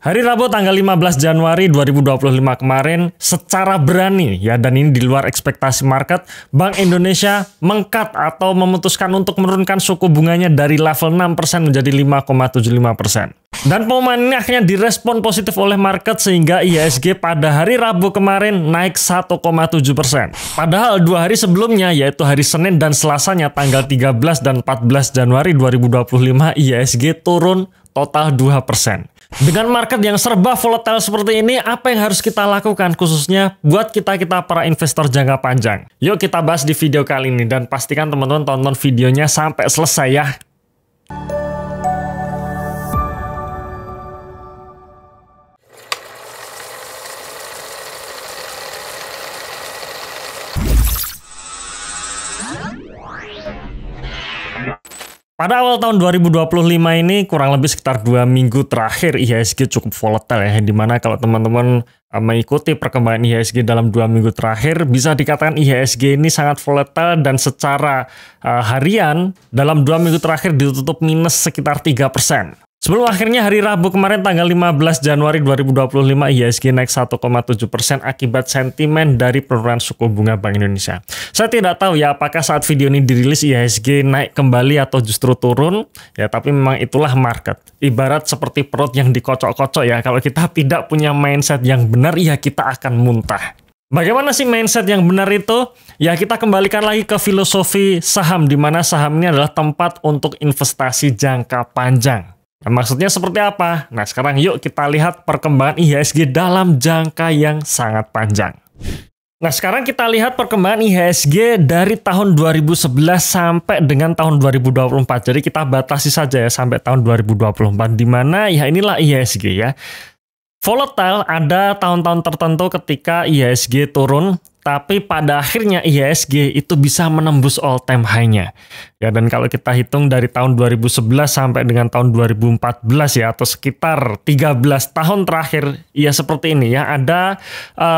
Hari Rabu tanggal 15 Januari 2025 kemarin secara berani ya, dan ini di luar ekspektasi market, Bank Indonesia mengkat atau memutuskan untuk menurunkan suku bunganya dari level 6% menjadi 5,75%. Dan pengumuman ini akhirnya direspon positif oleh market sehingga IHSG pada hari Rabu kemarin naik 1,7%. Padahal 2 hari sebelumnya yaitu hari Senin dan Selasanya tanggal 13 dan 14 Januari 2025 IHSG turun total 2%. Dengan market yang serba volatile seperti ini, apa yang harus kita lakukan khususnya buat kita para investor jangka panjang? Yuk kita bahas di video kali ini dan pastikan teman-teman tonton videonya sampai selesai ya. Pada awal tahun 2025 ini kurang lebih sekitar 2 minggu terakhir IHSG cukup volatile ya, dimana kalau teman-teman mengikuti perkembangan IHSG dalam 2 minggu terakhir bisa dikatakan IHSG ini sangat volatile dan secara harian dalam 2 minggu terakhir ditutup minus sekitar 3%. Sebelum akhirnya hari Rabu kemarin tanggal 15 Januari 2025 IHSG naik 1,7% akibat sentimen dari penurunan suku bunga Bank Indonesia. Saya tidak tahu ya apakah saat video ini dirilis IHSG naik kembali atau justru turun ya, tapi memang itulah market. Ibarat seperti perut yang dikocok-kocok ya, kalau kita tidak punya mindset yang benar ya kita akan muntah. Bagaimana sih mindset yang benar itu? Ya kita kembalikan lagi ke filosofi saham, di mana saham ini adalah tempat untuk investasi jangka panjang. Nah, maksudnya seperti apa? Nah, sekarang yuk kita lihat perkembangan IHSG dalam jangka yang sangat panjang. Nah, sekarang kita lihat perkembangan IHSG dari tahun 2011 sampai dengan tahun 2024. Jadi kita batasi saja ya sampai tahun 2024. Di mana ya inilah IHSG ya. Volatile ada tahun-tahun tertentu ketika IHSG turun, tapi pada akhirnya IHSG itu bisa menembus all time high-nya. Ya, dan kalau kita hitung dari tahun 2011 sampai dengan tahun 2014 ya, atau sekitar 13 tahun terakhir, ya seperti ini ya, ada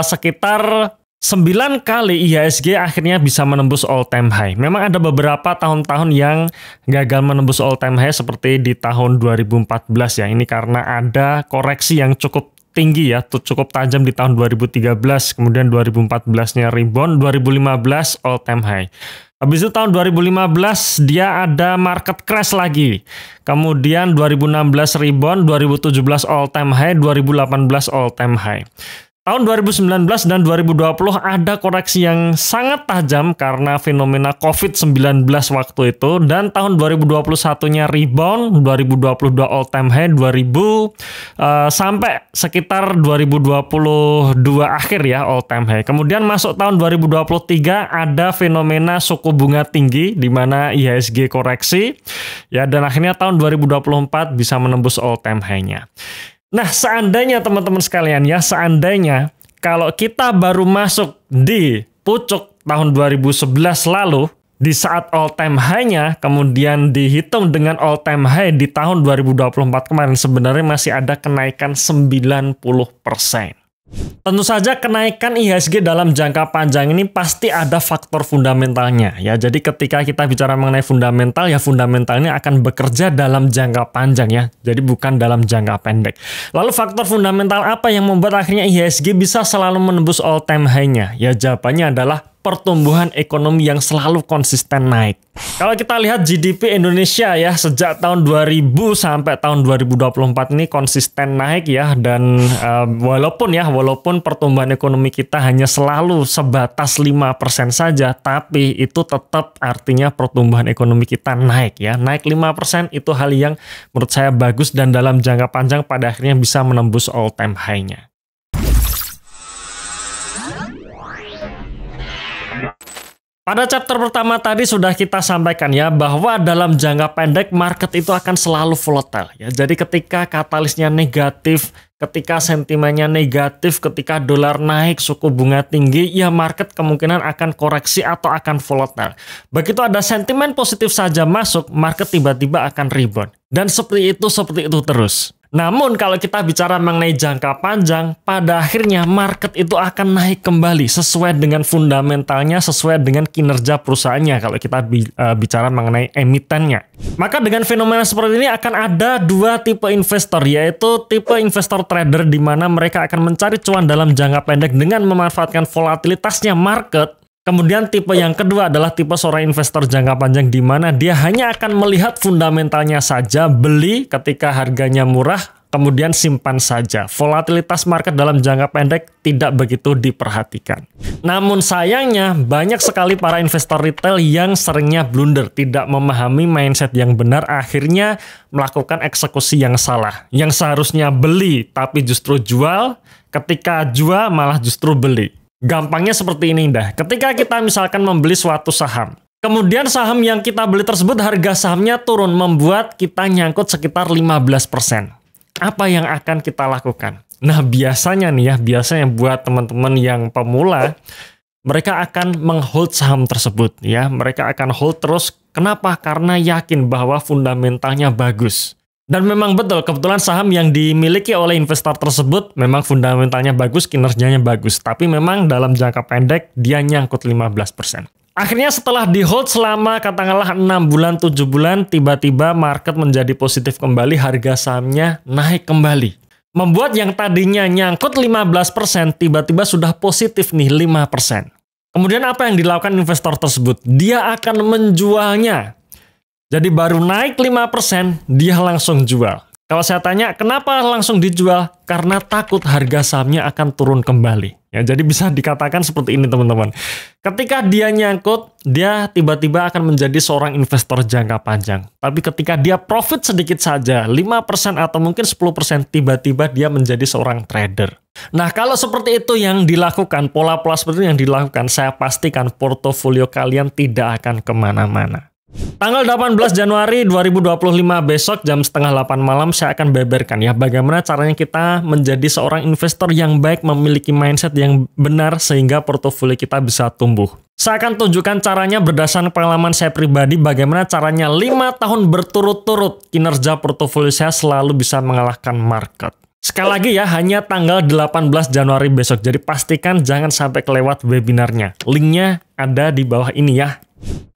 sekitar 9 kali IHSG akhirnya bisa menembus all time high. Memang ada beberapa tahun-tahun yang gagal menembus all time high seperti di tahun 2014 ya. Ini karena ada koreksi yang cukup tinggi ya, cukup tajam di tahun 2013, kemudian 2014-nya rebound, 2015 all time high. Habis itu tahun 2015 dia ada market crash lagi. Kemudian 2016 rebound, 2017 all time high, 2018 all time high. Tahun 2019 dan 2020 ada koreksi yang sangat tajam karena fenomena COVID-19 waktu itu, dan tahun 2021-nya rebound, 2022 all time high, 2000 sampai sekitar 2022 akhir ya all time high. Kemudian masuk tahun 2023 ada fenomena suku bunga tinggi di mana IHSG koreksi ya, dan akhirnya tahun 2024 bisa menembus all time high-nya. Nah, seandainya teman-teman sekalian ya, seandainya kalau kita baru masuk di pucuk tahun 2011 lalu, di saat all time high-nya, kemudian dihitung dengan all time high di tahun 2024 kemarin, sebenarnya masih ada kenaikan 90%. Tentu saja kenaikan IHSG dalam jangka panjang ini pasti ada faktor fundamentalnya ya. Jadi ketika kita bicara mengenai fundamental ya, fundamentalnya akan bekerja dalam jangka panjang ya. Jadi bukan dalam jangka pendek. Lalu faktor fundamental apa yang membuat akhirnya IHSG bisa selalu menembus all time high-nya? Ya jawabannya adalah pertumbuhan ekonomi yang selalu konsisten naik. Kalau kita lihat GDP Indonesia ya, sejak tahun 2000 sampai tahun 2024 ini konsisten naik ya, dan walaupun pertumbuhan ekonomi kita hanya selalu sebatas 5% saja, tapi itu tetap artinya pertumbuhan ekonomi kita naik ya. Naik 5% itu hal yang menurut saya bagus dan dalam jangka panjang pada akhirnya bisa menembus all time high-nya. Pada chapter pertama tadi sudah kita sampaikan ya, bahwa dalam jangka pendek market itu akan selalu volatile ya. Jadi ketika katalisnya negatif, ketika sentimennya negatif, ketika dolar naik, suku bunga tinggi, ya market kemungkinan akan koreksi atau akan volatile. Begitu ada sentimen positif saja masuk, market tiba-tiba akan rebound. Dan seperti itu terus. Namun kalau kita bicara mengenai jangka panjang, pada akhirnya market itu akan naik kembali sesuai dengan fundamentalnya, sesuai dengan kinerja perusahaannya kalau kita bicara mengenai emitennya. Maka dengan fenomena seperti ini akan ada dua tipe investor, yaitu tipe investor trader di mana mereka akan mencari cuan dalam jangka pendek dengan memanfaatkan volatilitasnya market. Kemudian tipe yang kedua adalah tipe seorang investor jangka panjang di mana dia hanya akan melihat fundamentalnya saja, beli ketika harganya murah, kemudian simpan saja. Volatilitas market dalam jangka pendek tidak begitu diperhatikan. Namun sayangnya banyak sekali para investor retail yang seringnya blunder, tidak memahami mindset yang benar, akhirnya melakukan eksekusi yang salah. Yang seharusnya beli tapi justru jual, ketika jual malah justru beli. Gampangnya seperti ini dah. Ketika kita misalkan membeli suatu saham, kemudian saham yang kita beli tersebut harga sahamnya turun, membuat kita nyangkut sekitar 15%. Apa yang akan kita lakukan? Nah, biasanya nih ya, biasanya buat teman-teman yang pemula, mereka akan menghold saham tersebut ya. Mereka akan hold terus. Kenapa? Karena yakin bahwa fundamentalnya bagus. Dan memang betul, kebetulan saham yang dimiliki oleh investor tersebut memang fundamentalnya bagus, kinerjanya bagus. Tapi memang dalam jangka pendek dia nyangkut 15%. Akhirnya setelah di hold selama katakanlah 6 bulan, 7 bulan, tiba-tiba market menjadi positif kembali, harga sahamnya naik kembali. Membuat yang tadinya nyangkut 15%, tiba-tiba sudah positif nih 5%. Kemudian apa yang dilakukan investor tersebut? Dia akan menjualnya. Jadi baru naik 5%, dia langsung jual. Kalau saya tanya, kenapa langsung dijual? Karena takut harga sahamnya akan turun kembali. Ya, jadi bisa dikatakan seperti ini teman-teman. Ketika dia nyangkut, dia tiba-tiba akan menjadi seorang investor jangka panjang. Tapi ketika dia profit sedikit saja, 5% atau mungkin 10%, tiba-tiba dia menjadi seorang trader. Nah, kalau seperti itu yang dilakukan, pola-pola seperti itu yang dilakukan, saya pastikan portofolio kalian tidak akan kemana-mana. Tanggal 18 Januari 2025 besok jam setengah 8 malam saya akan beberkan ya bagaimana caranya kita menjadi seorang investor yang baik, memiliki mindset yang benar sehingga portofolio kita bisa tumbuh. Saya akan tunjukkan caranya berdasarkan pengalaman saya pribadi bagaimana caranya 5 tahun berturut-turut kinerja portofolio saya selalu bisa mengalahkan market. Sekali lagi ya, hanya tanggal 18 Januari besok, jadi pastikan jangan sampai kelewat webinarnya. Linknya ada di bawah ini ya.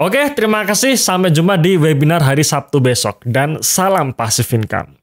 Oke, terima kasih. Sampai jumpa di webinar hari Sabtu besok. Dan salam Passive Income.